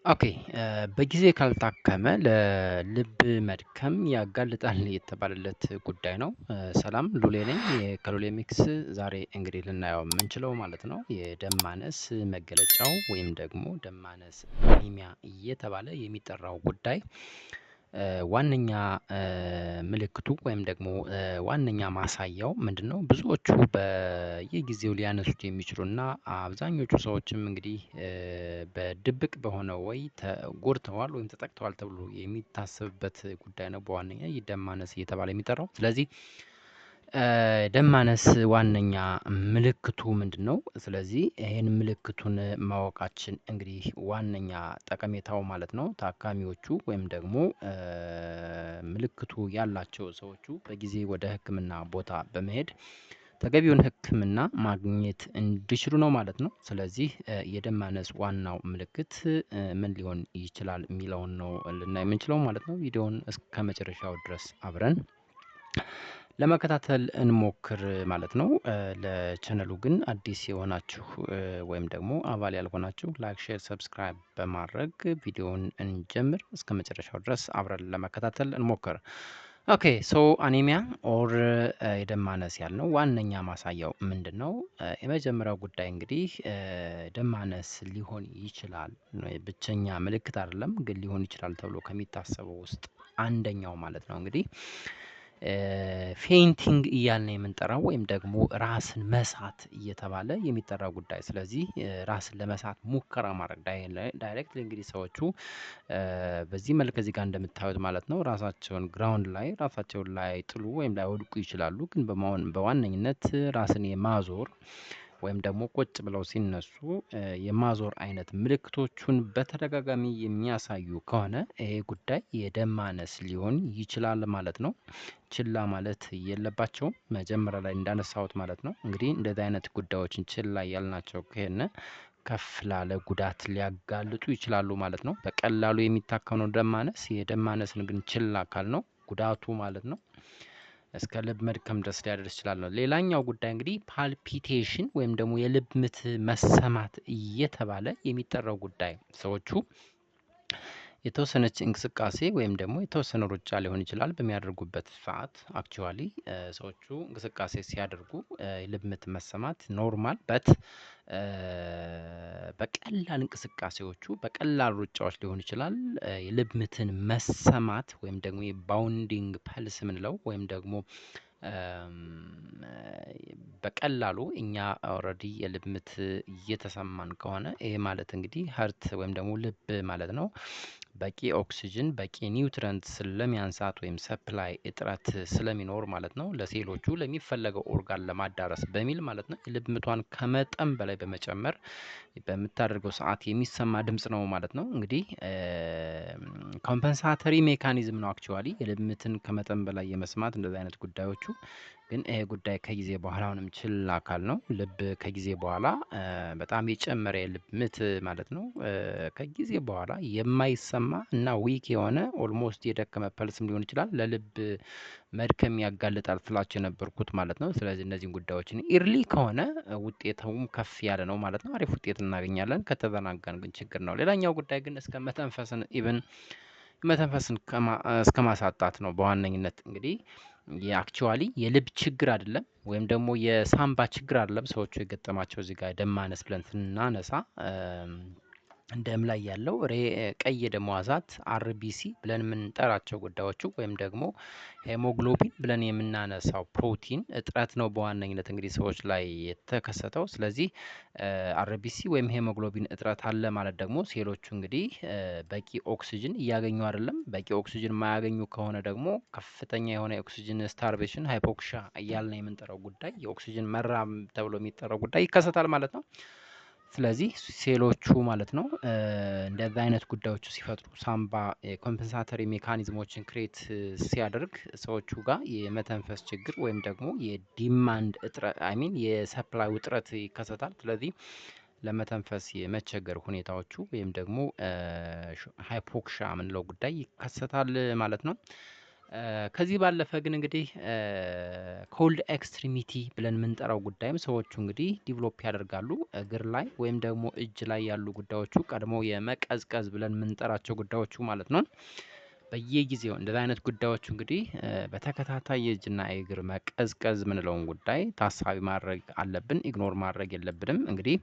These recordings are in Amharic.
ኦኬ በጊዜ ካልታከመ ለልብ መድከም ያጋልጣል የተባለለት ጉዳይ ነው። ሰላም ሉሌ ነኝ ከሉሌ ሚክስ። ዛሬ እንግዲህ ልናየው የምንችለው ማለት ነው የደም ማነስ መገለጫው ወይም ደግሞ ደም ማነስ አኒሚያ እየተባለ የሚጠራው ጉዳይ ዋነኛ ምልክቱ ወይም ደግሞ ዋነኛ ማሳያው ምንድነው? ብዙዎቹ በየጊዜው ሊያነሱት የሚችሉና አብዛኞቹ ሰዎችም እንግዲህ በድብቅ በሆነው ወይ ተጎድተዋል ወይም ተጠቅተዋል ተብሎ የሚታሰብበት ጉዳይ ነው። በዋነኛ ደም ማነስ እየተባለ የሚጠራው። ስለዚህ ደም ማነስ ዋነኛ ምልክቱ ምንድነው? ስለዚህ ይሄን ምልክቱን ማወቃችን እንግዲህ ዋነኛ ጠቀሜታው ማለት ነው ታካሚዎቹ ወይም ደግሞ ምልክቱ ያላቸው ሰዎቹ በጊዜ ወደ ሕክምና ቦታ በመሄድ ተገቢውን ሕክምና ማግኘት እንዲችሉ ነው ማለት ነው። ስለዚህ የደም ማነስ ዋናው ምልክት ምን ሊሆን ይችላል የሚለውን ነው ልናይ የምንችለው ማለት ነው። ቪዲዮውን እስከመጨረሻው ድረስ አብረን ለመከታተል እንሞክር ማለት ነው። ለቻናሉ ግን አዲስ የሆናችሁ ወይም ደግሞ አባል ያልሆናችሁ ላይክ፣ ሼር፣ ሰብስክራይብ በማድረግ ቪዲዮውን እንጀምር። እስከመጨረሻው ድረስ አብረን ለመከታተል እንሞክር። ኦኬ ሶ አኒሚያ ኦር የደም ማነስ ያልነው ዋነኛ ማሳያው ምንድነው? የመጀመሪያው ጉዳይ እንግዲህ ደም ማነስ ሊሆን ይችላል ብቸኛ ምልክት አይደለም ግን ሊሆን ይችላል ተብሎ ከሚታሰበው ውስጥ አንደኛው ማለት ነው እንግዲህ ፌንቲንግ እያልን የምንጠራው ወይም ደግሞ ራስን መሳት እየተባለ የሚጠራው ጉዳይ። ስለዚህ ራስን ለመሳት ሙከራ ማድረግ ዳይሬክትሊ እንግዲህ ሰዎቹ በዚህ መልክ እዚህ ጋር እንደምታዩት ማለት ነው ራሳቸውን ግራውንድ ላይ ራሳቸውን ላይ ጥሉ ወይም ላይ ወድቁ ይችላሉ። ግን በዋነኝነት ራስን የማዞር ወይም ደግሞ ቁጭ ብለው ሲነሱ የማዞር አይነት ምልክቶቹን በተደጋጋሚ የሚያሳዩ ከሆነ ይሄ ጉዳይ የደም ማነስ ሊሆን ይችላል ማለት ነው። ችላ ማለት የለባቸውም መጀመሪያ ላይ እንዳነሳሁት ማለት ነው። እንግዲህ እንደዚህ አይነት ጉዳዮችን ችላ ያልናቸው ከሆነ ከፍ ላለ ጉዳት ሊያጋልጡ ይችላሉ ማለት ነው። በቀላሉ የሚታከመው ደም ማነስ የደም ማነስን ግን ችላ ካልነው ጉዳቱ ማለት ነው እስከ ልብ መድከም ድረስ ሊያደርስ ይችላል ነው። ሌላኛው ጉዳይ እንግዲህ ፓልፒቴሽን ወይም ደግሞ የልብ ምት መሰማት እየተባለ የሚጠራው ጉዳይ ሰዎቹ የተወሰነች እንቅስቃሴ ወይም ደግሞ የተወሰነ ሩጫ ሊሆን ይችላል በሚያደርጉበት ሰዓት አክቹዋሊ ሰዎቹ እንቅስቃሴ ሲያደርጉ የልብ ምት መሰማት ኖርማል በት በቀላል እንቅስቃሴዎቹ በቀላል ሩጫዎች ሊሆን ይችላል የልብ ምትን መሰማት ወይም ደግሞ የባውንዲንግ ፐልስ የምንለው ወይም ደግሞ በቀላሉ እኛ ኦሬዲ የልብ ምት እየተሰማን ከሆነ ይሄ ማለት እንግዲህ ሀርት ወይም ደግሞ ልብ ማለት ነው በቂ ኦክሲጅን በቂ ኒውትረንት ስለሚያንሳት ወይም ሰፕላይ እጥረት ስለሚኖር ማለት ነው ለሴሎቹ ለሚፈለገው ኦርጋን ለማዳረስ በሚል ማለት ነው የልብ ምቷን ከመጠን በላይ በመጨመር በምታደርገው ሰዓት የሚሰማ ድምጽ ነው ማለት ነው። እንግዲህ ኮምፐንሳተሪ ሜካኒዝም ነው አክቹዋሊ የልብ ምትን ከመጠን በላይ የመስማት እንደዚህ አይነት ጉዳዮቹ ግን ይሄ ጉዳይ ከጊዜ በኋላ አሁንም ችላ አካል ነው። ልብ ከጊዜ በኋላ በጣም የጨመረ የልብ ምት ማለት ነው ከጊዜ በኋላ የማይሰማ እና ዊክ የሆነ ኦልሞስት የደከመ ፐልስም ሊሆን ይችላል ለልብ መድከም ያጋልጣል ስላቸው የነበርኩት ማለት ነው። ስለዚህ እነዚህን ጉዳዮችን ኢርሊ ከሆነ ውጤቱም ከፍ ያለ ነው ማለት ነው። አሪፍ ውጤት እናገኛለን። ከተዘናጋን ግን ችግር ነው። ሌላኛው ጉዳይ ግን እስከ መተንፈስን ኢቭን መተንፈስን እስከ ማሳጣት ነው። በዋነኝነት እንግዲህ የአክቹዋሊ የልብ ችግር አይደለም ወይም ደግሞ የሳምባ ችግር አይደለም ሰዎቹ የገጠማቸው እዚህ ጋር ደም ማነስ ብለን ስናነሳ ደም ላይ ያለው ቀይ የደም ሕዋሳት አርቢሲ ብለን የምንጠራቸው ጉዳዮቹ ወይም ደግሞ ሄሞግሎቢን ብለን የምናነሳው ፕሮቲን እጥረት ነው በዋነኝነት እንግዲህ ሰዎች ላይ የተከሰተው። ስለዚህ አርቢሲ ወይም ሄሞግሎቢን እጥረት አለ ማለት ደግሞ ሴሎቹ እንግዲህ በቂ ኦክሲጅን እያገኙ አይደለም። በቂ ኦክሲጅን የማያገኙ ከሆነ ደግሞ ከፍተኛ የሆነ የኦክሲጅን ስታርቬሽን ሃይፖክሻ እያልን የምንጠራው ጉዳይ የኦክሲጅን መራብ ተብሎ የሚጠራው ጉዳይ ይከሰታል ማለት ነው። ስለዚህ ሴሎቹ ማለት ነው እንደዚህ አይነት ጉዳዮቹ ሲፈጥሩ ሳምባ ኮምፐንሳተሪ ሜካኒዝሞችን ክሬት ሲያደርግ ሰዎቹ ጋር የመተንፈስ ችግር ወይም ደግሞ የዲማንድ እጥረት አይ ሚን የሰፕላይ ውጥረት ይከሰታል። ስለዚህ ለመተንፈስ የመቸገር ሁኔታዎቹ ወይም ደግሞ ሃይፖክሻ የምንለው ጉዳይ ይከሰታል ማለት ነው። ከዚህ ባለፈ ግን እንግዲህ ኮልድ ኤክስትሪሚቲ ብለን የምንጠራው ጉዳይም ሰዎቹ እንግዲህ ዲቨሎፕ ያደርጋሉ እግር ላይ ወይም ደግሞ እጅ ላይ ያሉ ጉዳዮቹ ቀድሞ የመቀዝቀዝ ብለን የምንጠራቸው ጉዳዮቹ ማለት ነው። በየጊዜው እንደዚህ አይነት ጉዳዮቹ እንግዲህ በተከታታይ የእጅና የእግር መቀዝቀዝ ምንለውን ጉዳይ ታሳቢ ማድረግ አለብን። ኢግኖር ማድረግ የለብንም። እንግዲህ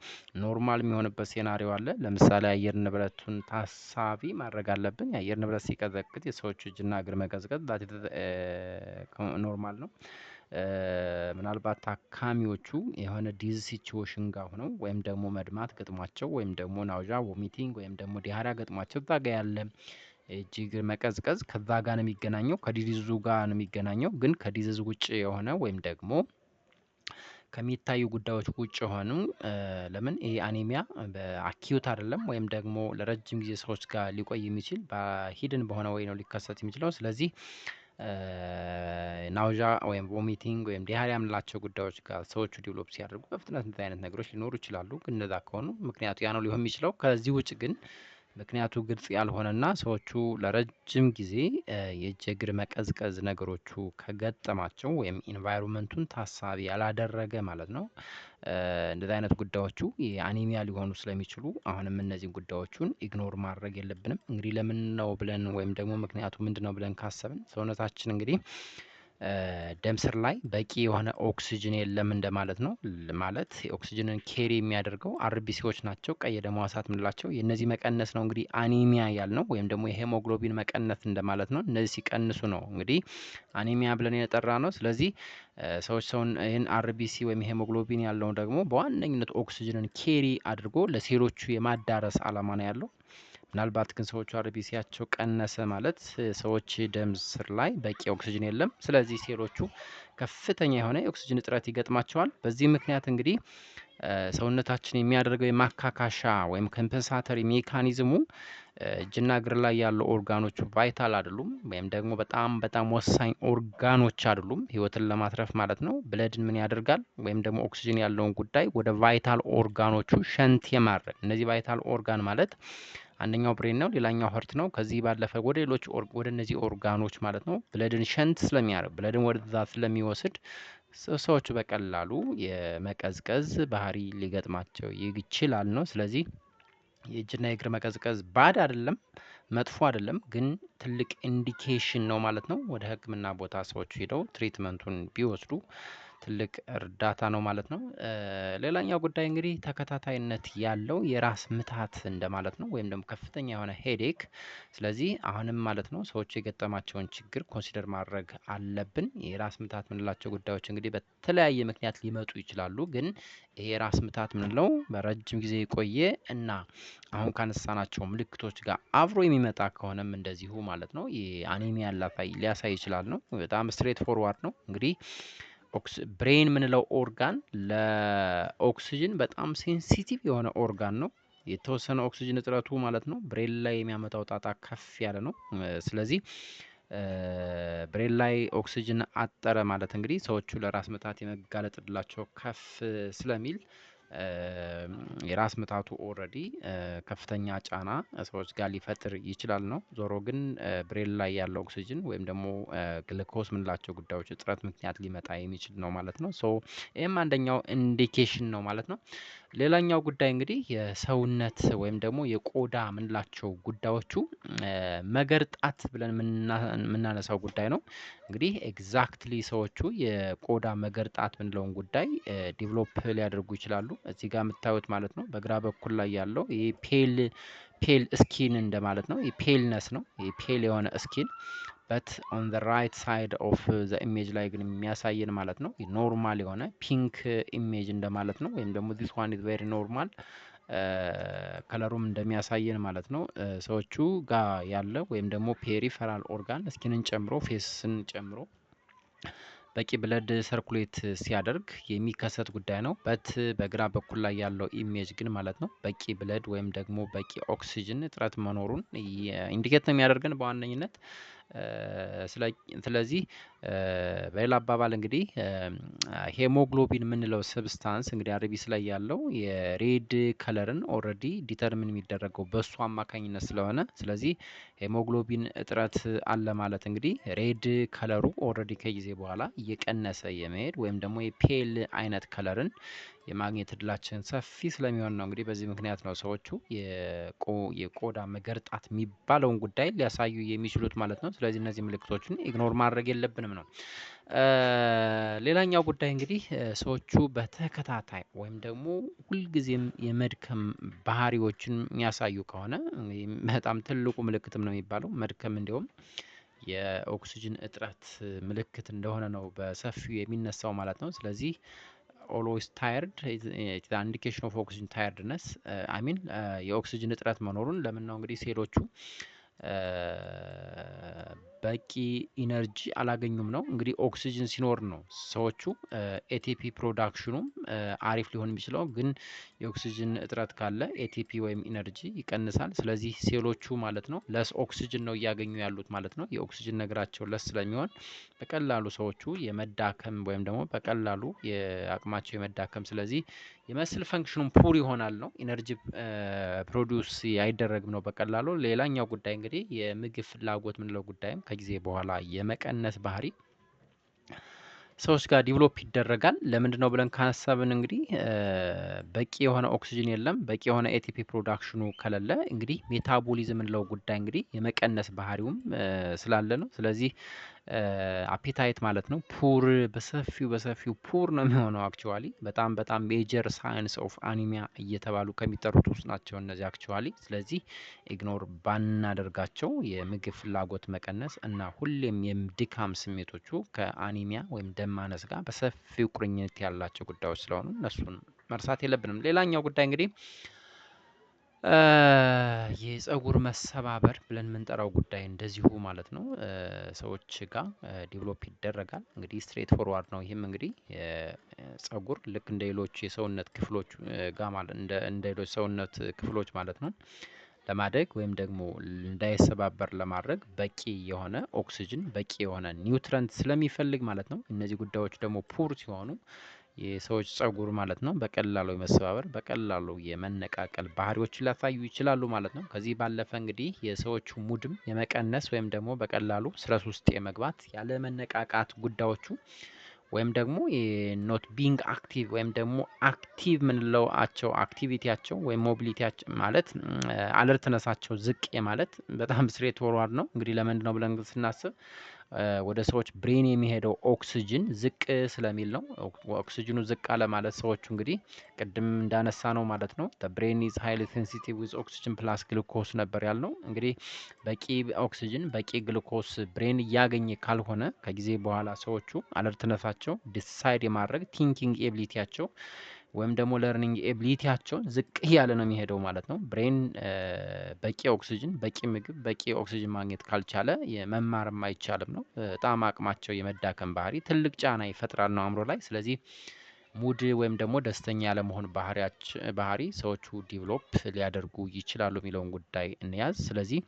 ኖርማል የሚሆንበት ሴናሪዮ አለ። ለምሳሌ አየር ንብረቱን ታሳቢ ማድረግ አለብን። የአየር ንብረት ሲቀዘቅዝ የሰዎች እጅና እግር መቀዝቀዝ ኖርማል ነው። ምናልባት ታካሚዎቹ የሆነ ዲዝ ሲቹዌሽን ጋር ሆነው ወይም ደግሞ መድማት ገጥሟቸው ወይም ደግሞ ናውዣ ቮሚቲንግ ወይም ደግሞ ዲያሪያ ገጥሟቸው እዛ ጋ ያለ እጅ እግር መቀዝቀዝ ከዛ ጋር ነው የሚገናኘው፣ ከዲዚዙ ጋር ነው የሚገናኘው። ግን ከዲዚዝ ውጭ የሆነ ወይም ደግሞ ከሚታዩ ጉዳዮች ውጭ የሆኑ ለምን ይሄ አኒሚያ በአኪዩት አይደለም ወይም ደግሞ ለረጅም ጊዜ ሰዎች ጋር ሊቆይ የሚችል በሂድን በሆነ ወይ ነው ሊከሰት የሚችለው። ስለዚህ ናውዣ ወይም ቮሚቲንግ ወይም ዲያሪያ የምንላቸው ጉዳዮች ጋር ሰዎቹ ዲቨሎፕ ሲያደርጉ በፍጥነት እንደዚህ አይነት ነገሮች ሊኖሩ ይችላሉ። ግን እንደዛ ከሆኑ ምክንያቱ ያ ነው ሊሆን የሚችለው። ከዚህ ውጭ ግን ምክንያቱ ግልጽ ያልሆነና ሰዎቹ ለረጅም ጊዜ የእጅ እግር መቀዝቀዝ ነገሮቹ ከገጠማቸው ወይም ኢንቫይሮንመንቱን ታሳቢ ያላደረገ ማለት ነው እንደዚህ አይነት ጉዳዮቹ የአኒሚያ ሊሆኑ ስለሚችሉ አሁንም እነዚህን ጉዳዮቹን ኢግኖር ማድረግ የለብንም። እንግዲህ ለምን ነው ብለን ወይም ደግሞ ምክንያቱ ምንድነው ብለን ካሰብን ሰውነታችን እንግዲህ ደም ስር ላይ በቂ የሆነ ኦክሲጅን የለም እንደማለት ነው። ማለት ኦክሲጅንን ኬሪ የሚያደርገው አርቢሲዎች ናቸው፣ ቀይ ደም ሕዋሳት የምንላቸው። የእነዚህ መቀነስ ነው እንግዲህ አኒሚያ ያልነው ወይም ደግሞ የሄሞግሎቢን መቀነስ እንደማለት ነው። እነዚህ ሲቀንሱ ነው እንግዲህ አኒሚያ ብለን የጠራ ነው። ስለዚህ ሰዎች ሰውን ይህን አርቢሲ ወይም ሄሞግሎቢን ያለው ደግሞ በዋነኝነት ኦክሲጅንን ኬሪ አድርጎ ለሴሎቹ የማዳረስ አላማ ነው ያለው። ምናልባት ግን ሰዎቹ አርቢሲያቸው ቀነሰ ማለት ሰዎች ደም ስር ላይ በቂ ኦክሲጅን የለም። ስለዚህ ሴሎቹ ከፍተኛ የሆነ የኦክሲጅን እጥረት ይገጥማቸዋል። በዚህ ምክንያት እንግዲህ ሰውነታችን የሚያደርገው የማካካሻ ወይም ኮምፐንሳተሪ ሜካኒዝሙ እጅና እግር ላይ ያሉ ኦርጋኖቹ ቫይታል አይደሉም ወይም ደግሞ በጣም ወሳኝ ኦርጋኖች አይደሉም ህይወትን ለማትረፍ ማለት ነው። ብለድን ምን ያደርጋል ወይም ደግሞ ኦክሲጅን ያለውን ጉዳይ ወደ ቫይታል ኦርጋኖቹ ሸንት የማድረግ እነዚህ ቫይታል ኦርጋን ማለት አንደኛው ብሬን ነው፣ ሌላኛው ሀርት ነው። ከዚህ ባለፈ ወደ ሌሎች ወደ እነዚህ ኦርጋኖች ማለት ነው ብለድን ሸንት ስለሚያደርግ ብለድን ወደዛ ስለሚወስድ ሰዎቹ በቀላሉ የመቀዝቀዝ ባህሪ ሊገጥማቸው ይችላል ነው። ስለዚህ የእጅና የእግር መቀዝቀዝ ባድ አይደለም፣ መጥፎ አይደለም፣ ግን ትልቅ ኢንዲኬሽን ነው ማለት ነው። ወደ ሕክምና ቦታ ሰዎች ሄደው ትሪትመንቱን ቢወስዱ ትልቅ እርዳታ ነው ማለት ነው። ሌላኛው ጉዳይ እንግዲህ ተከታታይነት ያለው የራስ ምታት እንደማለት ነው ወይም ደግሞ ከፍተኛ የሆነ ሄዴክ። ስለዚህ አሁንም ማለት ነው ሰዎቹ የገጠማቸውን ችግር ኮንሲደር ማድረግ አለብን። የራስ ምታት የምንላቸው ጉዳዮች እንግዲህ በተለያየ ምክንያት ሊመጡ ይችላሉ። ግን ይሄ የራስ ምታት ምንለው በረጅም ጊዜ የቆየ እና አሁን ካነሳናቸው ምልክቶች ጋር አብሮ የሚመጣ ከሆነም እንደዚሁ ማለት ነው የአኒሚያ ሊያሳይ ይችላል ነው። በጣም ስትሬት ፎርዋርድ ነው እንግዲህ ብሬን ምንለው ኦርጋን ለኦክሲጅን በጣም ሴንሲቲቭ የሆነ ኦርጋን ነው። የተወሰነ ኦክሲጅን እጥረቱ ማለት ነው ብሬን ላይ የሚያመጣው ጣጣ ከፍ ያለ ነው። ስለዚህ ብሬን ላይ ኦክሲጅን አጠረ ማለት እንግዲህ ሰዎቹ ለራስ ምታት የመጋለጥ እድላቸው ከፍ ስለሚል የራስ ምታቱ ኦልሬዲ ከፍተኛ ጫና ሰዎች ጋር ሊፈጥር ይችላል ነው። ዞሮ ግን ብሬን ላይ ያለው ኦክሲጅን ወይም ደግሞ ግሉኮስ ምንላቸው ጉዳዮች እጥረት ምክንያት ሊመጣ የሚችል ነው ማለት ነው። ሶ ይህም አንደኛው ኢንዲኬሽን ነው ማለት ነው። ሌላኛው ጉዳይ እንግዲህ የሰውነት ወይም ደግሞ የቆዳ ምንላቸው ጉዳዮቹ መገርጣት ብለን የምናነሳው ጉዳይ ነው። እንግዲህ ኤግዛክትሊ ሰዎቹ የቆዳ መገርጣት ምንለውን ጉዳይ ዲቨሎፕ ሊያደርጉ ይችላሉ። እዚህ ጋር የምታዩት ማለት ነው በግራ በኩል ላይ ያለው ይሄ ፔል ስኪን እንደማለት ነው። ፔልነስ ነው፣ ፔል የሆነ ስኪን በት ኦን ዘ ራይት ሳይድ ኦፍ ዘ ኢሜጅ ላይ ግን የሚያሳየን ማለት ነው ኖርማል የሆነ ፒንክ ኢሜጅ እንደማለት ነው። ወይም ደግሞ ዚስ ዋን ኢዝ ቬሪ ኖርማል ከለሩም እንደሚያሳየን ማለት ነው። ሰዎቹ ጋር ያለ ወይም ደግሞ ፔሪፈራል ኦርጋን ስኪንን ጨምሮ ፌስን ጨምሮ በቂ ብለድ ሰርኩሌት ሲያደርግ የሚከሰት ጉዳይ ነው። በግራ በኩል ላይ ያለው ኢሜጅ ግን ማለት ነው በቂ ብለድ ወይም ደግሞ በቂ ኦክሲጅን እጥረት መኖሩን ኢንዲኬት ነው የሚያደርገን በዋነኝነት። ስለዚህ በሌላ አባባል እንግዲህ ሄሞግሎቢን የምንለው ሰብስታንስ እንግዲህ አርቢስ ላይ ያለው የሬድ ከለርን ኦልሬዲ ዲተርሚን የሚደረገው በሱ አማካኝነት ስለሆነ ስለዚህ ሄሞግሎቢን እጥረት አለ ማለት እንግዲህ ሬድ ከለሩ ኦልሬዲ ከጊዜ በኋላ እየቀነሰ የመሄድ ወይም ደግሞ የፔል አይነት ከለርን የማግኘት እድላችን ሰፊ ስለሚሆን ነው። እንግዲህ በዚህ ምክንያት ነው ሰዎቹ የቆዳ መገርጣት የሚባለውን ጉዳይ ሊያሳዩ የሚችሉት ማለት ነው። ስለዚህ እነዚህ ምልክቶችን ኢግኖር ማድረግ የለብንም ነው። ሌላኛው ጉዳይ እንግዲህ ሰዎቹ በተከታታይ ወይም ደግሞ ሁልጊዜም የመድከም ባህሪዎችን የሚያሳዩ ከሆነ በጣም ትልቁ ምልክትም ነው የሚባለው መድከም እንዲሁም የኦክሲጅን እጥረት ምልክት እንደሆነ ነው በሰፊው የሚነሳው ማለት ነው። ስለዚህ always tired it's the indication of oxygen tiredness I mean የኦክሲጅን እጥረት መኖሩን ለምን ነው እንግዲህ ሴሎቹ በቂ ኢነርጂ አላገኙም ነው። እንግዲህ ኦክሲጅን ሲኖር ነው ሰዎቹ ኤቲፒ ፕሮዳክሽኑም አሪፍ ሊሆን የሚችለው ግን የኦክሲጅን እጥረት ካለ ኤቲፒ ወይም ኢነርጂ ይቀንሳል። ስለዚህ ሴሎቹ ማለት ነው ለስ ኦክሲጅን ነው እያገኙ ያሉት ማለት ነው። የኦክሲጅን ነገራቸው ለስ ስለሚሆን በቀላሉ ሰዎቹ የመዳከም ወይም ደግሞ በቀላሉ የአቅማቸው የመዳከም ስለዚህ የመስል ፈንክሽኑም ፑር ይሆናል ነው። ኢነርጂ ፕሮዲውስ አይደረግም ነው በቀላሉ። ሌላኛው ጉዳይ እንግዲህ የምግብ ፍላጎት ምንለው ጉዳይም ከጊዜ በኋላ የመቀነስ ባህሪ ሰዎች ጋር ዲቨሎፕ ይደረጋል። ለምንድን ነው ብለን ካሰብን እንግዲህ በቂ የሆነ ኦክሲጅን የለም። በቂ የሆነ ኤቲፒ ፕሮዳክሽኑ ከሌለ እንግዲህ ሜታቦሊዝም ምንለው ጉዳይ እንግዲህ የመቀነስ ባህሪውም ስላለ ነው። ስለዚህ አፒታይት ማለት ነው ፑር በሰፊው ፑር ነው የሚሆነው። አክቹዋሊ በጣም ሜጀር ሳይንስ ኦፍ አኒሚያ እየተባሉ ከሚጠሩት ውስጥ ናቸው እነዚህ አክቹዋሊ። ስለዚህ ኢግኖር ባናደርጋቸው የምግብ ፍላጎት መቀነስ እና ሁሌም የድካም ስሜቶቹ ከአኒሚያ ወይም ደም ማነስ ጋር በሰፊው ቁርኝት ያላቸው ጉዳዮች ስለሆኑ እነሱን መርሳት የለብንም። ሌላኛው ጉዳይ እንግዲህ የፀጉር መሰባበር ብለን የምንጠራው ጉዳይ እንደዚሁ ማለት ነው ሰዎች ጋር ዲቨሎፕ ይደረጋል። እንግዲህ ስትሬት ፎርዋርድ ነው። ይህም እንግዲህ ፀጉር ልክ እንደ ሌሎች የሰውነት ክፍሎች ጋር ማለት እንደ ሌሎች ሰውነት ክፍሎች ማለት ነው ለማደግ ወይም ደግሞ እንዳይሰባበር ለማድረግ በቂ የሆነ ኦክሲጅን በቂ የሆነ ኒውትረንት ስለሚፈልግ ማለት ነው። እነዚህ ጉዳዮች ደግሞ ፑር ሲሆኑ የሰዎች ፀጉር ማለት ነው በቀላሉ የመሰባበር በቀላሉ የመነቃቀል ባህሪዎችን ሊያሳዩ ይችላሉ ማለት ነው። ከዚህ ባለፈ እንግዲህ የሰዎቹ ሙድም የመቀነስ ወይም ደግሞ በቀላሉ ስትረስ ውስጥ የመግባት ያለ መነቃቃት ጉዳዮቹ ወይም ደግሞ ኖት ቢንግ አክቲቭ ወይም ደግሞ አክቲቭ ምንለዋቸው አክቲቪቲያቸው ወይም ሞቢሊቲያቸው ማለት አለርትነሳቸው ዝቅ የማለት በጣም ስትሬት ፎርዋርድ ነው። እንግዲህ ለምንድን ነው ብለን ስናስብ ወደ ሰዎች ብሬን የሚሄደው ኦክሲጅን ዝቅ ስለሚል ነው። ኦክሲጅኑ ዝቅ አለ ማለት ሰዎቹ እንግዲህ ቅድም እንዳነሳ ነው ማለት ነው ብሬን ኢዝ ሃይሊ ሴንሲቲቭ ዊዝ ኦክሲጅን ፕላስ ግሉኮስ ነበር ያልነው። እንግዲህ በቂ ኦክሲጅን በቂ ግሉኮስ ብሬን እያገኘ ካልሆነ ከጊዜ በኋላ ሰዎቹ አለርትነሳቸው ዲሳይድ የማድረግ ቲንኪንግ ኤቢሊቲያቸው ወይም ደግሞ ለርኒንግ ኤቢሊቲያቸው ዝቅ እያለ ነው የሚሄደው ማለት ነው። ብሬን በቂ ኦክሲጅን በቂ ምግብ በቂ ኦክሲጅን ማግኘት ካልቻለ መማርም አይቻልም ነው። በጣም አቅማቸው የመዳከም ባህሪ ትልቅ ጫና ይፈጥራል ነው አእምሮ ላይ። ስለዚህ ሙድ ወይም ደግሞ ደስተኛ ያለመሆን ባህሪ ሰዎቹ ዲቨሎፕ ሊያደርጉ ይችላሉ የሚለውን ጉዳይ እንያዝ። ስለዚህ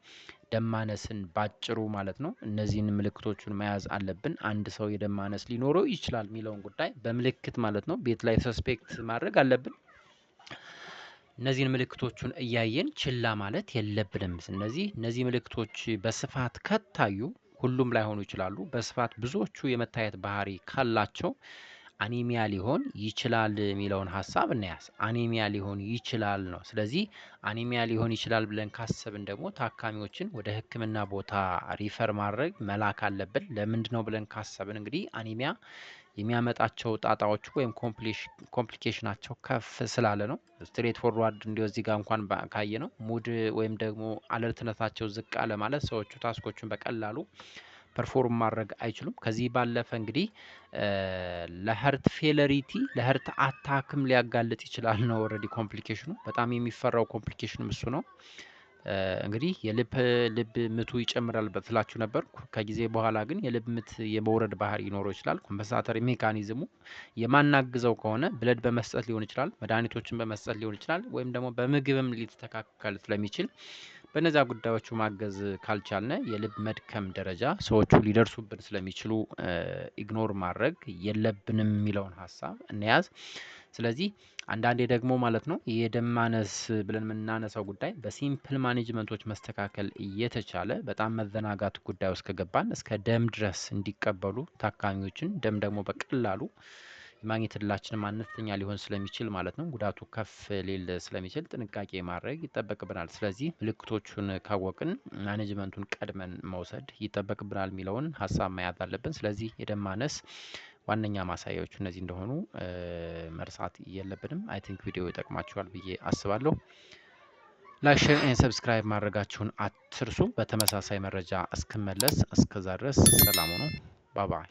ደም ማነስን ባጭሩ ማለት ነው እነዚህን ምልክቶቹን መያዝ አለብን። አንድ ሰው የደም ማነስ ሊኖረው ይችላል የሚለውን ጉዳይ በምልክት ማለት ነው ቤት ላይ ሰስፔክት ማድረግ አለብን። እነዚህን ምልክቶቹን እያየን ችላ ማለት የለብንም። እነዚህ ምልክቶች በስፋት ከታዩ ሁሉም ላይሆኑ ይችላሉ። በስፋት ብዙዎቹ የመታየት ባህሪ ካላቸው አኒሚያ ሊሆን ይችላል የሚለውን ሀሳብ እናያዝ። አኒሚያ ሊሆን ይችላል ነው። ስለዚህ አኒሚያ ሊሆን ይችላል ብለን ካሰብን ደግሞ ታካሚዎችን ወደ ሕክምና ቦታ ሪፈር ማድረግ መላክ አለብን። ለምንድን ነው ብለን ካሰብን እንግዲህ አኒሚያ የሚያመጣቸው ጣጣዎቹ ወይም ኮምፕሊኬሽናቸው ከፍ ስላለ ነው። ስትሬት ፎርዋርድ እንዲሁ እዚህ ጋር እንኳን ካየ ነው ሙድ ወይም ደግሞ አለርትነታቸው ዝቅ አለ ማለት ሰዎቹ ታስኮቹን በቀላሉ ፐርፎርም ማድረግ አይችሉም። ከዚህ ባለፈ እንግዲህ ለሀርት ፌለሪቲ ለሀርት አታክም ሊያጋልጥ ይችላል ነው። ኦልሬዲ ኮምፕሊኬሽኑ በጣም የሚፈራው ኮምፕሊኬሽንም እሱ ነው። እንግዲህ የልብ ምቱ ይጨምራል በትላችሁ ነበር። ከጊዜ በኋላ ግን የልብ ምት የመውረድ ባህሪ ሊኖረው ይችላል። ኮምፐንሳተሪ ሜካኒዝሙ የማናግዘው ከሆነ ብለድ በመስጠት ሊሆን ይችላል፣ መድኃኒቶችን በመስጠት ሊሆን ይችላል፣ ወይም ደግሞ በምግብም ሊስተካከል ስለሚችል በእነዚያ ጉዳዮቹ ማገዝ ካልቻልን የልብ መድከም ደረጃ ሰዎቹ ሊደርሱብን ስለሚችሉ ኢግኖር ማድረግ የለብንም የሚለውን ሀሳብ እንያዝ። ስለዚህ አንዳንዴ ደግሞ ማለት ነው የደም ማነስ ብለን የምናነሳው ጉዳይ በሲምፕል ማኔጅመንቶች መስተካከል እየተቻለ በጣም መዘናጋት ጉዳይ ውስጥ ከገባን እስከ ደም ድረስ እንዲቀበሉ ታካሚዎችን ደም ደግሞ በቀላሉ የማግኘት እድላችንም አነስተኛ ሊሆን ስለሚችል ማለት ነው ጉዳቱ ከፍ ሊል ስለሚችል ጥንቃቄ ማድረግ ይጠበቅብናል። ስለዚህ ምልክቶቹን ካወቅን ማኔጅመንቱን ቀድመን መውሰድ ይጠበቅብናል የሚለውን ሀሳብ መያዝ አለብን። ስለዚህ የደም ማነስ ዋነኛ ማሳያዎቹ እነዚህ እንደሆኑ መርሳት የለብንም። አይ ቲንክ ቪዲዮ ይጠቅማችኋል ብዬ አስባለሁ። ላይክ፣ ሼር ኤንድ ሰብስክራይብ ማድረጋችሁን አትርሱ። በተመሳሳይ መረጃ እስክመለስ እስከዛ ድረስ ሰላም ሁኑ። ባይ ባይ።